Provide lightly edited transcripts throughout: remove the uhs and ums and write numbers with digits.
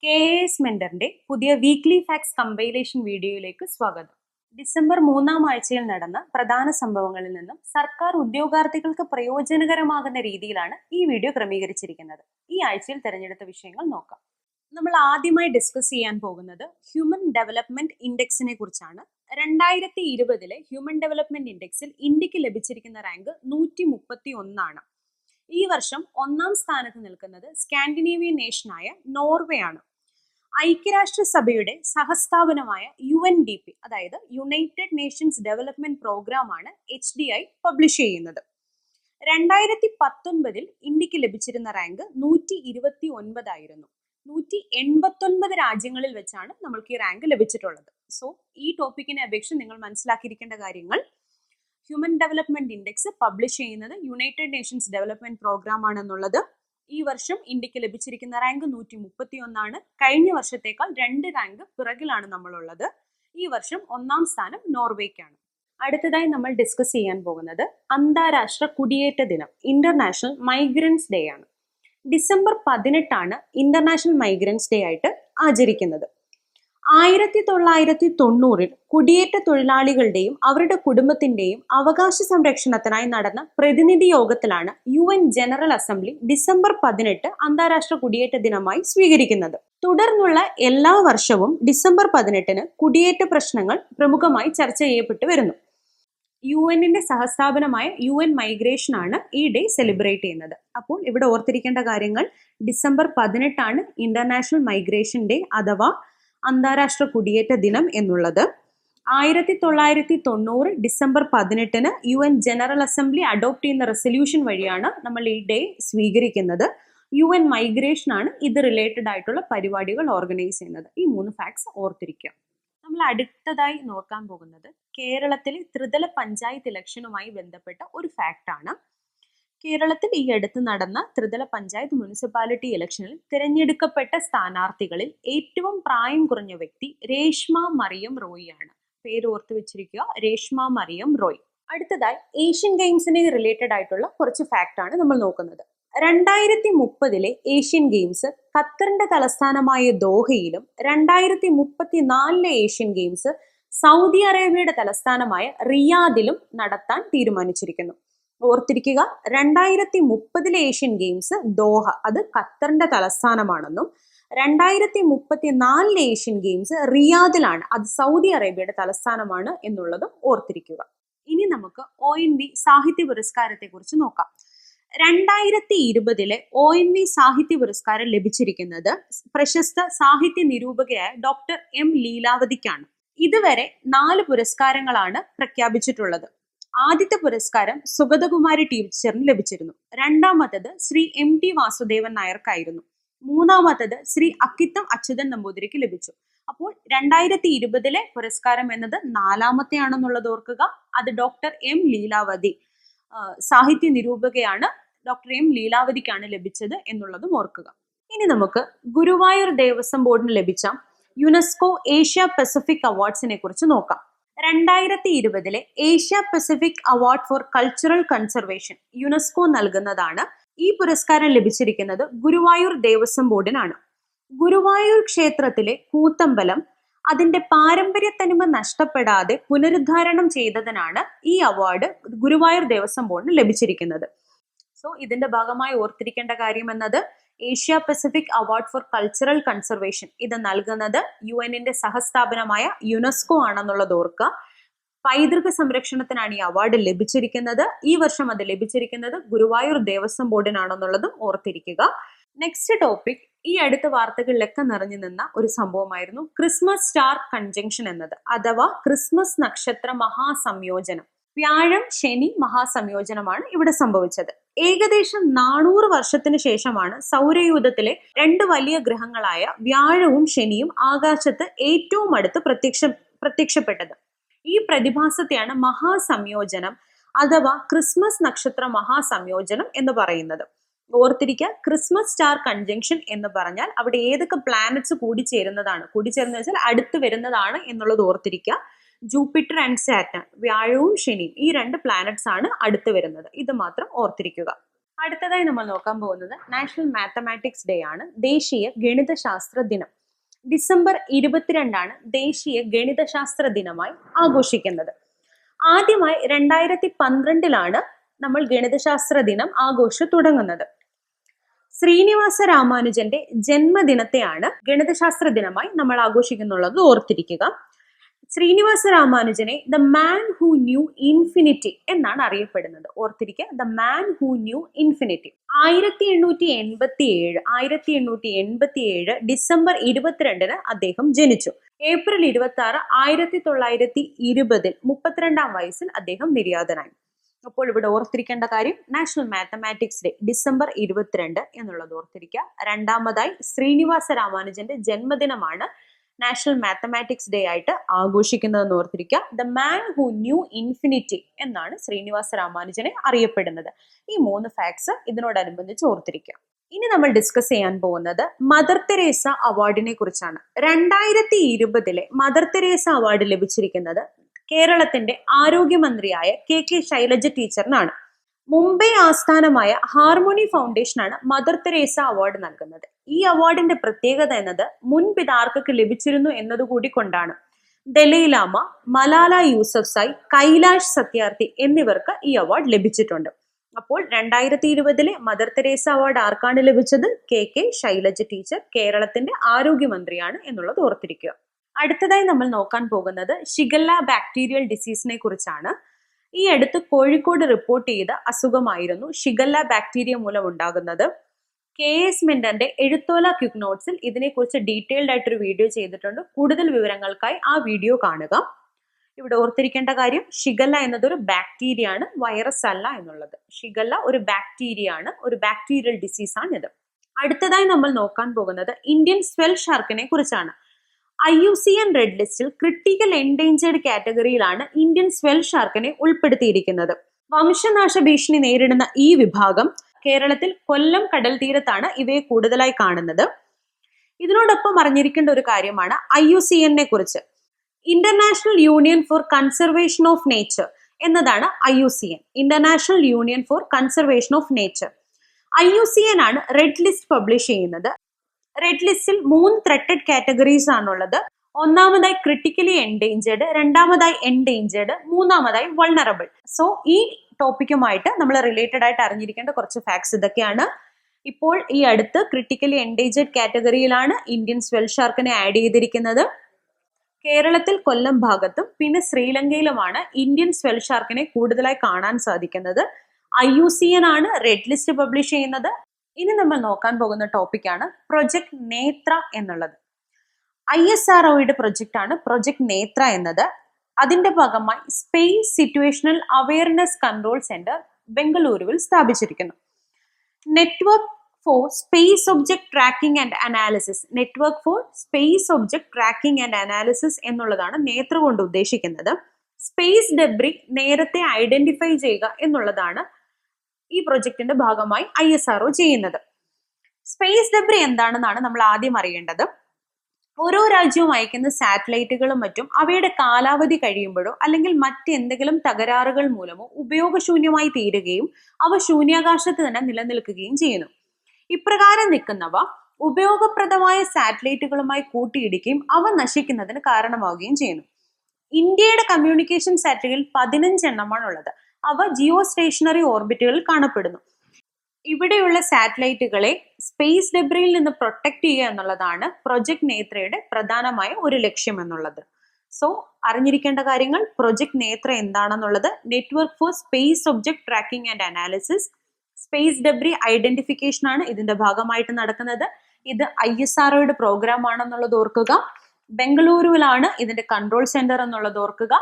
KAS മെന്ററിന്റെ പുതിയ weekly facts compilation വീഡിയോയിലേക്ക് സ്വാഗതം. ഡിസംബർ 3-ാം ആഴ്ചയിൽ നടന്ന പ്രധാന സംഭവങ്ങളിൽ നിന്നും സർക്കാർ ഉദ്യോഗാർത്ഥികൾക്ക് പ്രയോജനകരമാകുന്ന രീതിയിലാണ് ഈ വീഡിയോ ക്രമീകരിച്ചിരിക്കുന്നത്. ഈ ആഴ്ചയിൽ തിരഞ്ഞെടുത്ത വിഷയങ്ങൾ നോക്കാം. നമ്മൾ ആദ്യമായി ഡിസ്കസ് ചെയ്യാൻ പോകുന്നത് ഹ്യൂമൻ ഡെവലപ്മെന്റ് ഇൻഡെക്സിനെ കുറിച്ചാണ്. 2020 ഹ്യൂമൻ ഡെവലപ്മെന്റ് ഇൻഡെക്സിൽ ഇന്ത്യക്ക് ലഭിച്ചിരിക്കുന്ന റാങ്ക് 131 ആണ്. ഈ വർഷം 1-ാം സ്ഥാനത്ത് നിൽക്കുന്നത് സ്കാൻഡിനേവിയൻ നേഷനായ നോർവേ ആണ്. ഐക്യരാഷ്ട്രസഭയുടെ സഹസ്ഥാപനമായ UNDP, അതായത് യുണൈറ്റഡ് നേഷൻസ് ഡെവലപ്മെന്റ് പ്രോഗ്രാം ആണ് HDI പബ്ലിഷ് ചെയ്യുന്നത്. 2019 ഇന്ത്യക്ക് ലഭിച്ചിരുന്ന റാങ്ക് 129 ആയിരുന്നു. 189 രാജ്യങ്ങളിൽ വെച്ചാണ് നമ്മൾക്ക് ഈ റാങ്ക് ലഭിച്ചിട്ടുള്ളത്. സോ ഈ ടോപ്പിക്കിനെ അപേക്ഷിച്ച് നിങ്ങൾ മനസ്സിലാക്കിയിരിക്കേണ്ട കാര്യങ്ങൾ: ഹ്യൂമൻ ഡെവലപ്മെന്റ് ഇൻഡെക്സ് പബ്ലിഷ് ചെയ്യുന്നത് യുണൈറ്റഡ് നേഷൻസ് ഡെവലപ്മെന്റ് പ്രോഗ്രാം ആണെന്നുള്ളത്. ഈ വർഷം ഇന്ത്യക്ക് ലഭിച്ചിരിക്കുന്ന റാങ്ക് 131 ആണ്. കഴിഞ്ഞ വർഷത്തേക്കാൾ 2 റാങ്ക് പിറകിലാണ് നമ്മളുള്ളത്. ഈ വർഷം 1-ാം സ്ഥാനം നോർവേക്കാണ്. അടുത്തതായി നമ്മൾ ഡിസ്കസ് ചെയ്യാൻ പോകുന്നത് അന്താരാഷ്ട്ര കുടിയേറ്റ ദിനം, ഇന്റർനാഷണൽ മൈഗ്രൻസ് ഡേ ആണ്. ഡിസംബർ 18 ആണ് ഇന്റർനാഷണൽ മൈഗ്രൻസ് ഡേ ആയിട്ട് ആചരിക്കുന്നത്. 1990 കുടിയേറ്റ തൊഴിലാളികളുടെയും അവരുടെ കുടുംബത്തിന്റെയും അവകാശ സംരക്ഷണത്തിനായി നടന്ന പ്രതിനിധി യോഗത്തിലാണ് UN ജനറൽ അസംബ്ലി ഡിസംബർ 18 അന്താരാഷ്ട്ര കുടിയേറ്റ ദിനമായി സ്വീകരിക്കുന്നത്. തുടർന്നുള്ള എല്ലാ വർഷവും ഡിസംബർ 18 കുടിയേറ്റ പ്രശ്നങ്ങൾ പ്രമുഖമായി ചർച്ച ചെയ്യപ്പെട്ടു വരുന്നു. UN സഹസ്ഥാപനമായ UN മൈഗ്രേഷൻ ആണ് ഈ ഡേ സെലിബ്രേറ്റ് ചെയ്യുന്നത്. അപ്പോൾ ഇവിടെ ഓർത്തിരിക്കേണ്ട കാര്യങ്ങൾ: ഡിസംബർ 18 ആണ് ഇന്റർനാഷണൽ മൈഗ്രേഷൻ ഡേ അഥവാ അന്താരാഷ്ട്ര കുടിയേറ്റ ദിനം എന്നുള്ളത്. 1990 December 18 UN general assembly adopt ചെയ്യുന്ന റെസൊല്യൂഷൻ വഴിയാണ് നമ്മൾ ഈ ഡേ സ്വീകരിക്കുന്നത്. UN മൈഗ്രേഷൻ ആണ് ഇത് റിലേറ്റഡ് ആയിട്ടുള്ള പരിപാടികൾ ഓർഗനൈസ് ചെയ്യുന്നത്. ഈ 3 ഫാക്ട്സ് ഓർത്തിരിക്കുക. നമ്മൾ അടുത്തതായി നോക്കാൻ പോകുന്നത് കേരളത്തിലെ ത്രിതല പഞ്ചായത്ത് ഇലക്ഷനുമായി ബന്ധപ്പെട്ട ഒരു ഫാക്റ്റാണ്. കേരളത്തിൽ ഈ അടുത്ത് നടന്ന ത്രിതല പഞ്ചായത്ത് മുനിസിപ്പാലിറ്റി ഇലക്ഷനിൽ തിരഞ്ഞെടുക്കപ്പെട്ട സ്ഥാനാർത്ഥികളിൽ ഏറ്റവും പ്രായം കുറഞ്ഞ വ്യക്തി രേഷ്മ മറിയം റോയ് ആണ്. പേര് ഓർത്ത് വെച്ചിരിക്കുക, രേഷ്മ മറിയം റോയ്. അടുത്തതായി ഏഷ്യൻ ഗെയിംസിനെ റിലേറ്റഡ് ആയിട്ടുള്ള കുറച്ച് ഫാക്റ്റ് ആണ് നമ്മൾ നോക്കുന്നത്. 2030 ഏഷ്യൻ ഗെയിംസ് ഖത്തറിന്റെ തലസ്ഥാനമായ ദോഹയിലും 2034 ഏഷ്യൻ ഗെയിംസ് സൗദി അറേബ്യയുടെ തലസ്ഥാനമായ റിയാദിലും നടത്താൻ തീരുമാനിച്ചിരിക്കുന്നു. ഓർത്തിരിക്കുക, 2030 ഏഷ്യൻ ഗെയിംസ് ദോഹ, അത് ഖത്തറിന്റെ തലസ്ഥാനമാണെന്നും 2034 ഏഷ്യൻ ഗെയിംസ് റിയാദിലാണ്, അത് സൗദി അറേബ്യയുടെ തലസ്ഥാനമാണ് എന്നുള്ളതും ഓർത്തിരിക്കുക. ഇനി നമുക്ക് ONV സാഹിത്യ പുരസ്കാരത്തെ കുറിച്ച് നോക്കാം. 2020 ONV സാഹിത്യ പുരസ്കാരം ലഭിച്ചിരിക്കുന്നത് പ്രശസ്ത സാഹിത്യ നിരൂപകയായ ഡോക്ടർ M ലീലാവതിക്കാണ്. ഇതുവരെ 4 പുരസ്കാരങ്ങളാണ് പ്രഖ്യാപിച്ചിട്ടുള്ളത്. ആദ്യത്തെ പുരസ്കാരം സുഗതകുമാരി ടീച്ചറിന് ലഭിച്ചിരുന്നു. രണ്ടാമത്തത് ശ്രീ MT വാസുദേവൻ നായർക്കായിരുന്നു. മൂന്നാമത്തത് ശ്രീ അക്കിത്തം അച്യുതൻ നമ്പൂതിരിക്ക് ലഭിച്ചു. അപ്പോൾ 2020 പുരസ്കാരം എന്നത് 4ാമത്തെ ആണെന്നുള്ളത് ഓർക്കുക. അത് ഡോക്ടർ M ലീലാവതി, സാഹിത്യ നിരൂപകയാണ്, ഡോക്ടർ M ലീലാവതിക്കാണ് ലഭിച്ചത് എന്നുള്ളതും ഓർക്കുക. ഇനി നമുക്ക് ഗുരുവായൂർ ദേവസ്വം ബോർഡിന് ലഭിച്ച യുനെസ്കോ ഏഷ്യ പസഫിക് അവാർഡ്സിനെ കുറിച്ച് നോക്കാം. 2020 Asia Pacific award for cultural conservation UNESCO നൽകുന്നതാണ്. ഈ പുരസ്കാരം ലഭിച്ചിരിക്കുന്നത് ഗുരുവായൂർ ദേവസ്വം ബോർഡിനാണ്. ഗുരുവായൂർ ക്ഷേത്രത്തിലെ കൂത്തമ്പലം അതിന്റെ പാരമ്പര്യ തനിമ നഷ്ടപ്പെടാതെ പുനരുദ്ധാരണം ചെയ്തതിനാണ് ഈ അവാർഡ് ഗുരുവായൂർ ദേവസ്വം ബോർഡിന് ലഭിച്ചിരിക്കുന്നത്. സോ ഇതിന്റെ ഭാഗമായി ഓർത്തിരിക്കേണ്ട കാര്യം എന്നത് Asia Pacific award for cultural conservation ഇത് നൽകുന്നത് UN സഹസ്ഥാപനമായ യുനെസ്കോ ആണെന്നുള്ളത് ഓർക്കുക. പൈതൃക സംരക്ഷണത്തിനാണ് ഈ അവാർഡ് ലഭിച്ചിരിക്കുന്നത്. ഈ വർഷം അത് ലഭിച്ചിരിക്കുന്നത് ഗുരുവായൂർ ദേവസ്വം ബോർഡിനാണെന്നുള്ളതും ഓർത്തിരിക്കുക. നെക്സ്റ്റ് ടോപ്പിക്, ഈ അടുത്ത വാർത്തകളിലൊക്കെ നിറഞ്ഞു നിന്ന ഒരു സംഭവമായിരുന്നു ക്രിസ്മസ് സ്റ്റാർ കൺജങ്ഷൻ എന്നത്, അഥവാ ക്രിസ്മസ് നക്ഷത്ര മഹാസംയോജനം. വ്യാഴം ശനി മഹാസംയോജനമാണ് ഇവിടെ സംഭവിച്ചത്. ഏകദേശം 400 വർഷത്തിന് ശേഷമാണ് സൗരയൂഥത്തിലെ 2 വലിയ ഗ്രഹങ്ങളായ വ്യാഴവും ശനിയും ആകാശത്ത് ഏറ്റവും അടുത്ത് പ്രത്യക്ഷപ്പെട്ടത്. ഈ പ്രതിഭാസത്തെയാണ് മഹാസംയോജനം അഥവാ ക്രിസ്മസ് നക്ഷത്ര മഹാസംയോജനം എന്ന് പറയുന്നത്. ഓർത്തിരിക്കുക, ക്രിസ്മസ് സ്റ്റാർ കൺജങ്ഷൻ എന്ന് പറഞ്ഞാൽ അവിടെ ഏതൊക്കെ പ്ലാനറ്റ്സ് കൂടിച്ചേരുന്നതാണ്, കൂടിച്ചേരുന്ന വെച്ചാൽ അടുത്ത് വരുന്നതാണ് എന്നുള്ളത് ഓർത്തിരിക്കുക. ജൂപ്പിറ്റർ ആൻഡ് സാറ്റൺ, വ്യാഴവും ശനിയും, ഈ 2 പ്ലാനറ്റ്സ് ആണ് അടുത്ത് വരുന്നത്. ഇത് മാത്രം ഓർത്തിരിക്കുക. അടുത്തതായി നമ്മൾ നോക്കാൻ പോകുന്നത് നാഷണൽ മാത്തമാറ്റിക്സ് ഡേ ആണ്, ദേശീയ ഗണിതശാസ്ത്ര ദിനം. ഡിസംബർ 22 ദേശീയ ഗണിതശാസ്ത്ര ദിനമായി ആഘോഷിക്കുന്നത്. ആദ്യമായി 2012 നമ്മൾ ഗണിതശാസ്ത്ര ദിനം ആഘോഷം തുടങ്ങുന്നത്. ശ്രീനിവാസ രാമാനുജന്റെ ജന്മദിനത്തെയാണ് ഗണിതശാസ്ത്ര ദിനമായി നമ്മൾ ആഘോഷിക്കുന്നുള്ളത് ഓർത്തിരിക്കുക. ശ്രീനിവാസ രാമാനുജനെ the man who knew infinity എന്നാണ് അറിയപ്പെടുന്നത്. ഓർത്തിരിക്കുക, the man who knew infinity. 1887 December 22 അദ്ദേഹം ജനിച്ചു. ഏപ്രിൽ 26 1920 32 വയസ്സിൽ അദ്ദേഹം നിര്യാതനായി. അപ്പോൾ ഇവിടെ ഓർത്തിരിക്കേണ്ട കാര്യം, നാഷണൽ മാത്തമാറ്റിക്സ് ഡേ ഡിസംബർ 22 എന്നുള്ളത് ഓർത്തിരിക്കുക. രണ്ടാമതായി ശ്രീനിവാസ രാമാനുജന്റെ ജന്മദിനമാണ് നാഷണൽ മാത്തമാറ്റിക്സ് ഡേ ആയിട്ട് ആഘോഷിക്കുന്നതെന്ന് ഓർത്തിരിക്കുക. The man who knew infinity എന്നാണ് ശ്രീനിവാസ രാമാനുജനെ അറിയപ്പെടുന്നത്. ഈ 3 ഫാക്ട്സ് ഇതിനോടനുബന്ധിച്ച് ഓർത്തിരിക്കുക. ഇനി നമ്മൾ ഡിസ്കസ് ചെയ്യാൻ പോകുന്നത് മദർ തെരേസ അവാർഡിനെ കുറിച്ചാണ്. 2020 മദർ തെരേസ അവാർഡ് ലഭിച്ചിരിക്കുന്നത് കേരളത്തിന്റെ ആരോഗ്യമന്ത്രിയായ കെ ശൈലജ ടീച്ചറിനാണ്. മുംബൈ ആസ്ഥാനമായ ഹാർമോണി ഫൗണ്ടേഷനാണ് മദർ തെരേസ അവാർഡ് നൽകുന്നത്. ഈ അവാർഡിന്റെ പ്രത്യേകത എന്നത് മുൻപ് ഇത് ആർക്കൊക്കെ ലഭിച്ചിരുന്നു എന്നതുകൂടി കൊണ്ടാണ്. ദലൈലാമ, മലാല യൂസഫ്സായ്, കൈലാഷ് സത്യാർത്ഥി എന്നിവർക്ക് ഈ അവാർഡ് ലഭിച്ചിട്ടുണ്ട്. അപ്പോൾ 2020 മദർ തെരേസ അവാർഡ് ആർക്കാണ് ലഭിച്ചത്? കെ ശൈലജ ടീച്ചർ, കേരളത്തിന്റെ ആരോഗ്യമന്ത്രിയാണ് എന്നുള്ളത് ഓർത്തിരിക്കുക. അടുത്തതായി നമ്മൾ നോക്കാൻ പോകുന്നത് ഷിഗല്ല ബാക്ടീരിയൽ ഡിസീസിനെ കുറിച്ചാണ്. ഈ അടുത്ത് കോഴിക്കോട് റിപ്പോർട്ട് ചെയ്ത അസുഖമായിരുന്നു ഷിഗല്ല ബാക്ടീരിയ മൂലം ഉണ്ടാകുന്നത്. KS മിന്റന്റെ എഴുത്തോല ക്വിക്ക് നോട്ട്സിൽ ഇതിനെക്കുറിച്ച് ഡീറ്റെയിൽഡ് ആയിട്ടൊരു വീഡിയോ ചെയ്തിട്ടുണ്ട്. കൂടുതൽ വിവരങ്ങൾക്കായി ആ വീഡിയോ കാണുക. ഇവിടെ ഓർത്തിരിക്കേണ്ട കാര്യം, ഷിഗല്ല എന്നതൊരു ബാക്ടീരിയ ആണ്, വൈറസ് അല്ല എന്നുള്ളത്. ഷിഗല്ല ഒരു ബാക്ടീരിയ ആണ്, ഒരു ബാക്ടീരിയൽ ഡിസീസ് ആണ് ഇത്. അടുത്തതായി നമ്മൾ നോക്കാൻ പോകുന്നത് ഇന്ത്യൻ സ്വെൽ ഷാർക്കിനെ കുറിച്ചാണ്. IUCN റെഡ് ലിസ്റ്റിൽ ക്രിട്ടിക്കൽ എൻഡേഞ്ചേർഡ് കാറ്റഗറിയിലാണ് ഇന്ത്യൻ സ്വെൽ ഷാർക്കിനെ ഉൾപ്പെടുത്തിയിരിക്കുന്നത്. വംശനാശ ഭീഷണി നേരിടുന്ന ഈ വിഭാഗം കേരളത്തിൽ കൊല്ലം കടൽ തീരത്താണ് ഇവയെ കൂടുതലായി കാണുന്നത്. ഇതിനോടൊപ്പം അറിഞ്ഞിരിക്കേണ്ട ഒരു കാര്യമാണ് IUCN കുറിച്ച്. International union for conservation of nature എന്നതാണ് IUCN, international union for conservation of nature. IUCN ആണ് റെഡ് ലിസ്റ്റ് പബ്ലിഷ് ചെയ്യുന്നത്. റെഡ് ലിസ്റ്റിൽ 3 ത്രെറ്റഡ് കാറ്റഗറീസ് ആണുള്ളത്. ഒന്നാമതായി ക്രിട്ടിക്കലി എൻഡേഞ്ചേർഡ്, രണ്ടാമതായി എൻഡേഞ്ചേർഡ്, മൂന്നാമതായി വൾണറബിൾ. സോ ഈ ടോപ്പിക്കുമായിട്ട് നമ്മൾ റിലേറ്റഡ് ആയിട്ട് അറിഞ്ഞിരിക്കേണ്ട കുറച്ച് ഫാക്ട്സ് ഇതൊക്കെയാണ്. ഇപ്പോൾ ഈ അടുത്ത് ക്രിട്ടിക്കലി എൻഡേഞ്ചേർഡ് കാറ്റഗറിയിലാണ് ഇന്ത്യൻ സ്വെൽ ഷാർക്കിനെ ആഡ് ചെയ്തിരിക്കുന്നത്. കേരളത്തിൽ കൊല്ലം ഭാഗത്തും പിന്നെ ശ്രീലങ്കയിലുമാണ് ഇന്ത്യൻ സ്വെൽ ഷാർക്കിനെ കൂടുതലായി കാണാൻ സാധിക്കുന്നത്. IUCN ആണ് റെഡ് ലിസ്റ്റ് പബ്ലിഷ് ചെയ്യുന്നത്. ഇനി നമ്മൾ നോക്കാൻ പോകുന്ന ടോപ്പിക്കാണ് പ്രൊജക്ട് നേത്ര എന്നുള്ളത്. ISROയുടെ പ്രൊജക്റ്റ് ആണ് പ്രൊജക്ട് നേത്ര എന്നത്. അതിന്റെ ഭാഗമായി space situational awareness control centre ബംഗളൂരുവിൽ സ്ഥാപിച്ചിരിക്കുന്നു. Network four space object tracking and analysis, network four space object tracking and analysis എന്നുള്ളതാണ് നേത്ര കൊണ്ട് ഉദ്ദേശിക്കുന്നത്. സ്പേസ് ഡെബ്രി നേരത്തെ ഐഡന്റിഫൈ ചെയ്യുക എന്നുള്ളതാണ് ഈ പ്രൊജക്ടിന്റെ ഭാഗമായി ISRO ചെയ്യുന്നത്. സ്പേസ് ഡെബ്രി എന്താണെന്നാണ് നമ്മൾ ആദ്യം അറിയേണ്ടത്. ഓരോ രാജ്യവും അയക്കുന്ന സാറ്റലൈറ്റുകളും മറ്റും അവയുടെ കാലാവധി കഴിയുമ്പോഴോ അല്ലെങ്കിൽ മറ്റെന്തെങ്കിലും തകരാറുകൾ മൂലമോ ഉപയോഗശൂന്യമായി തീരുകയും അവ ശൂന്യാകാശത്ത് തന്നെ നിലനിൽക്കുകയും ചെയ്യുന്നു. ഇപ്രകാരം നിൽക്കുന്നവ ഉപയോഗപ്രദമായ സാറ്റലൈറ്റുകളുമായി കൂട്ടിയിടിക്കുകയും അവ നശിക്കുന്നതിന് കാരണമാവുകയും ചെയ്യുന്നു. ഇന്ത്യയുടെ കമ്മ്യൂണിക്കേഷൻ സാറ്റലൈറ്റിൽ 15 എണ്ണമാണുള്ളത്. അവ ജിയോ സ്റ്റേഷനറി ഓർബിറ്റുകളിൽ കാണപ്പെടുന്നു. ഇവിടെയുള്ള സാറ്റലൈറ്റുകളെ സ്പേസ് ഡെബ്രിയിൽ നിന്ന് പ്രൊട്ടക്ട് ചെയ്യുക എന്നുള്ളതാണ് പ്രൊജക്ട് നേത്രയുടെ പ്രധാനമായ ഒരു ലക്ഷ്യം എന്നുള്ളത്. സോ അറിഞ്ഞിരിക്കേണ്ട കാര്യങ്ങൾ, പ്രൊജക്ട് നേത്ര എന്താണെന്നുള്ളത്, network four space object tracking and analysis, space debris identification ആണ് ഇതിന്റെ ഭാഗമായിട്ട് നടക്കുന്നത്. ഇത് ISROയുടെ പ്രോഗ്രാം ആണെന്നുള്ളത് ഓർക്കുക. ബംഗളൂരുവിലാണ് ഇതിന്റെ കൺട്രോൾ സെന്റർ എന്നുള്ളത് ഓർക്കുക.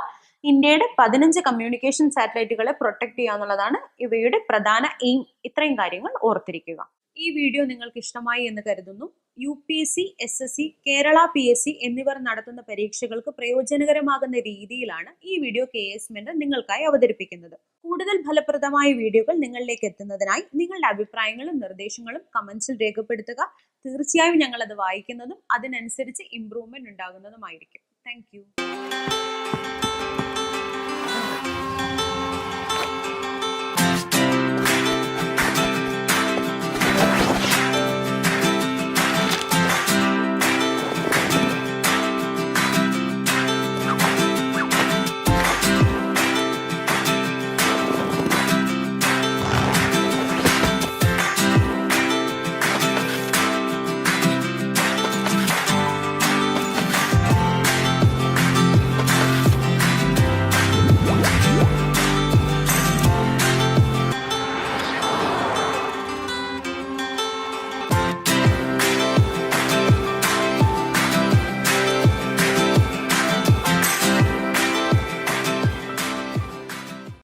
ഇന്ത്യയുടെ 15 കമ്മ്യൂണിക്കേഷൻ സാറ്റലൈറ്റുകളെ പ്രൊട്ടക്ട് ചെയ്യുക എന്നുള്ളതാണ് ഇവയുടെ പ്രധാന എയിം. ഇത്രയും കാര്യങ്ങൾ ഓർത്തിരിക്കുക. ഈ വീഡിയോ നിങ്ങൾക്ക് ഇഷ്ടമായി എന്ന് കരുതുന്നു. UPSC, SSC, കേരള PSC എന്നിവർ നടത്തുന്ന പരീക്ഷകൾക്ക് പ്രയോജനകരമാകുന്ന രീതിയിലാണ് ഈ വീഡിയോ KS മിന്റ് നിങ്ങൾക്കായി അവതരിപ്പിക്കുന്നത്. കൂടുതൽ ഫലപ്രദമായ വീഡിയോകൾ നിങ്ങളിലേക്ക് എത്തുന്നതിനായി നിങ്ങളുടെ അഭിപ്രായങ്ങളും നിർദ്ദേശങ്ങളും കമന്റ്സിൽ രേഖപ്പെടുത്തുക. തീർച്ചയായും ഞങ്ങൾ അത് വായിക്കുന്നതും അതിനനുസരിച്ച് ഇംപ്രൂവ്മെന്റ് ഉണ്ടാകുന്നതുമായിരിക്കും. Thank you.